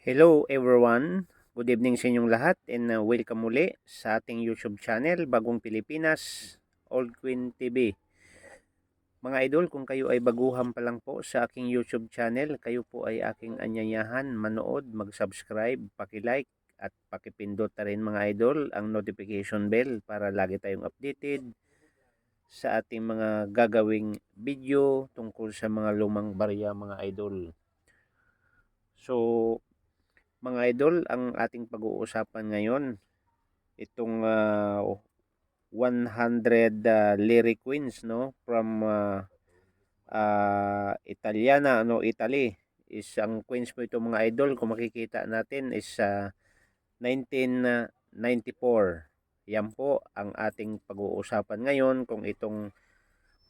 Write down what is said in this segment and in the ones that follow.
Hello everyone, good evening sa inyong lahat and welcome muli sa ating YouTube channel, Bagong Pilipinas, Old Queen TV. Mga idol, kung kayo ay baguhan pa lang po sa aking YouTube channel, kayo po ay aking anyayahan manood, mag-subscribe, paki-like at pakipindot na rin mga idol ang notification bell para lagi tayong updated sa ating mga gagawing video tungkol sa mga lumang barya mga idol. So, mga idol, ang ating pag-uusapan ngayon, itong 100 Lyric Queens, no, from Italiana, no, Italy. Is ang queens po ito mga idol, kung makikita natin is 1994. Yan po ang ating pag-uusapan ngayon, kung itong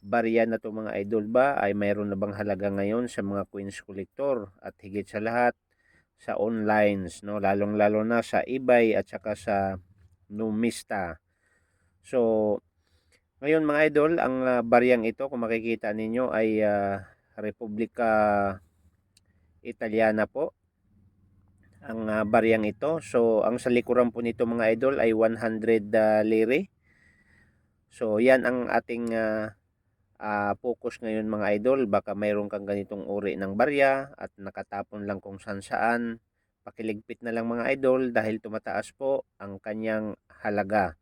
barya na to mga idol ba ay mayroon na bang halaga ngayon sa mga queens collector, at higit sa lahat sa onlines, no, lalong-lalo na sa eBay at saka sa Numista. So, ngayon mga idol, ang baryang ito kung makikita ninyo ay Republika Italiana po ang baryang ito. So, ang sa likuran po nito mga idol ay 100 lire. So, yan ang ating focus ngayon mga idol. Baka mayroon kang ganitong uri ng barya at nakatapon lang kung saan. Pakiligpit na lang mga idol dahil tumataas po ang kanyang halaga.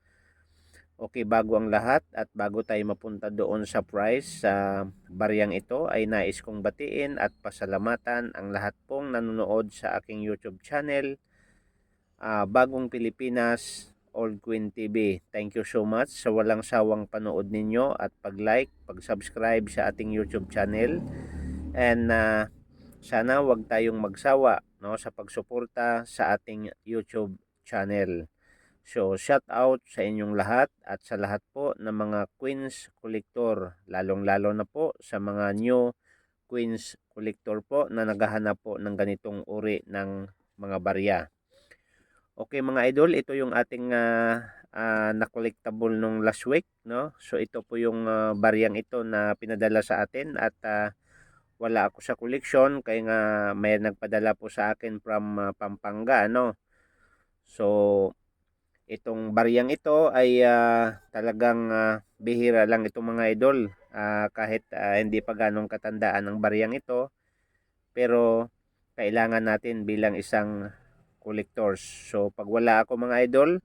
Okay, bago ang lahat at bago tayo mapunta doon sa price sa baryang ito, ay nais kong batiin at pasalamatan ang lahat pong nanonood sa aking YouTube channel, Bagong Pilipinas, Old Queen TV. Thank you so much sa walang sawang panood ninyo at pag-like, pag-subscribe sa ating YouTube channel. And sana wag tayong magsawa, no, sa pagsuporta sa ating YouTube channel. So, shout out sa inyong lahat at sa lahat po ng mga Queens Collector, lalong-lalo na po sa mga new Queens Collector po na naghahanap po ng ganitong uri ng mga barya. Okay mga idol, ito yung ating na-collectable nung last week, no? So, ito po yung baryang ito na pinadala sa atin at wala ako sa collection kaya nga may nagpadala po sa akin from Pampanga, no? So, itong baryang ito ay talagang bihira lang itong mga idol. Kahit hindi pa ganong katandaan ang baryang ito, pero kailangan natin bilang isang collectors. So pag wala ako mga idol,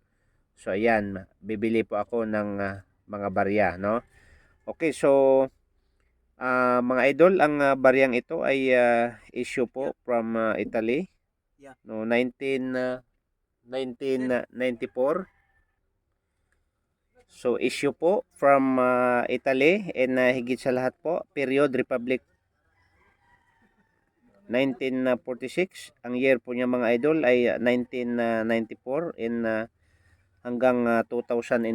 so ayan, bibili po ako ng mga barya, no? Okay, so mga idol, ang baryang ito ay issue po from Italy, no, 1994. So, issue po from Italy and higit sa lahat po, period Republic 1946. Ang year po niya mga idol ay 1994 and hanggang 2001.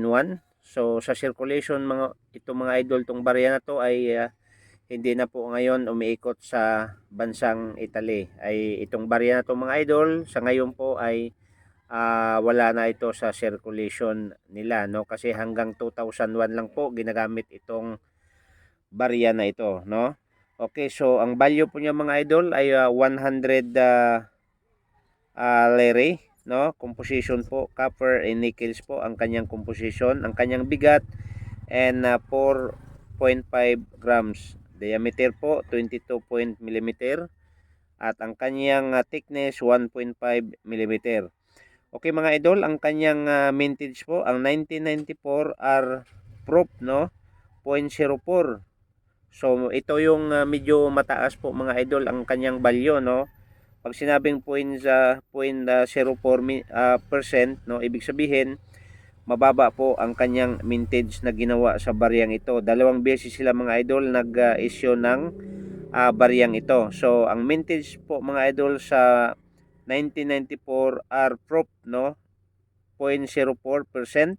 So, sa circulation itong mga idol, tong barya na to ay hindi na po ngayon umiikot sa bansang Italy. Ay itong barya na to mga idol, sa ngayon po ay wala na ito sa circulation nila, no, kasi hanggang 2001 lang po ginagamit itong barya na ito, no. Okay, so ang value po niya mga idol ay 100 lire, no. Composition po copper and nickels po ang kanyang composition. Ang kanyang bigat and 4.5 grams, diameter po 22 mm at ang kanyang thickness 1.5 mm. Okay mga idol, ang kanyang mintage po, ang 1994 are proof, no, 0.04. So ito yung medyo mataas po mga idol ang kanyang value, no. Pag sinabing 0.04%, no, ibig sabihin mababa po ang kanyang mintage na ginawa sa baryang ito. Dalawang beses sila mga idol nag-issue ng baryang ito. So ang mintage po mga idol sa 1994 are proof, no, 0.04%.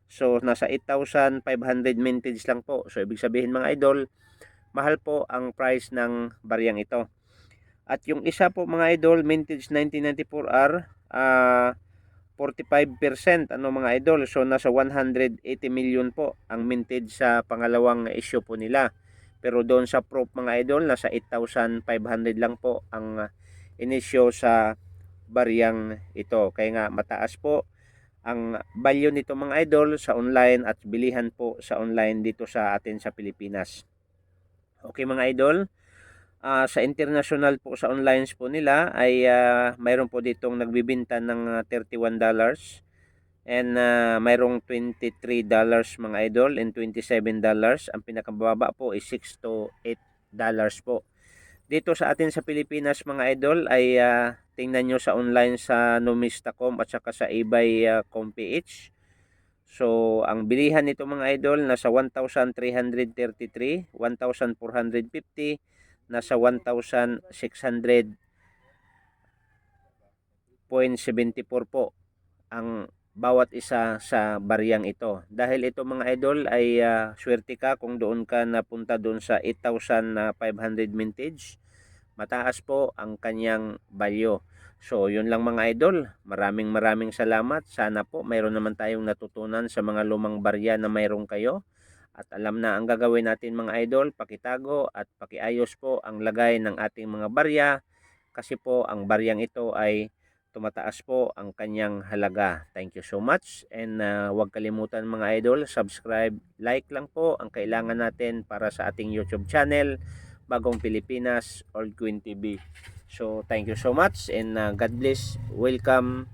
So nasa 8,500 mintage lang po. So ibig sabihin mga idol, mahal po ang price ng baryang ito. At yung isa po mga idol, mintage 1994 are 45%, ano mga idol. So nasa 180 million po ang mintage sa pangalawang issue po nila. Pero doon sa proof mga idol, nasa 8,500 lang po ang inisyo sa bariyang ito. Kaya nga mataas po ang value nito mga idol sa online at bilihan po sa online dito sa atin sa Pilipinas. Okay mga idol, sa international po sa online po nila ay mayroon po ditong nagbibenta ng $31 and mayroong $23 mga idol and $27. Ang pinakababa po is $6 to $8 po. Dito sa atin sa Pilipinas mga idol ay tingnan nyo sa online sa numista.com at saka sa ebay.com.ph. So ang bilihan nito mga idol nasa 1,333, 1,450, nasa 1,600.74 po ang bawat isa sa bariyang ito. Dahil ito mga idol ay swerte ka kung doon ka napunta doon sa 8,500 mintage. Mataas po ang kanyang value. So yun lang mga idol. Maraming salamat. Sana po mayroon naman tayong natutunan sa mga lumang barya na mayroon kayo. At alam na ang gagawin natin mga idol, pakitago at pakiayos po ang lagay ng ating mga barya. Kasi po ang baryang ito ay tumataas po ang kanyang halaga. Thank you so much and huwag kalimutan mga idol, subscribe, like lang po ang kailangan natin para sa ating YouTube channel, Bagong Pilipinas, Old Queen TV. So thank you so much and God bless. Welcome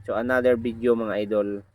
to another video mga idol.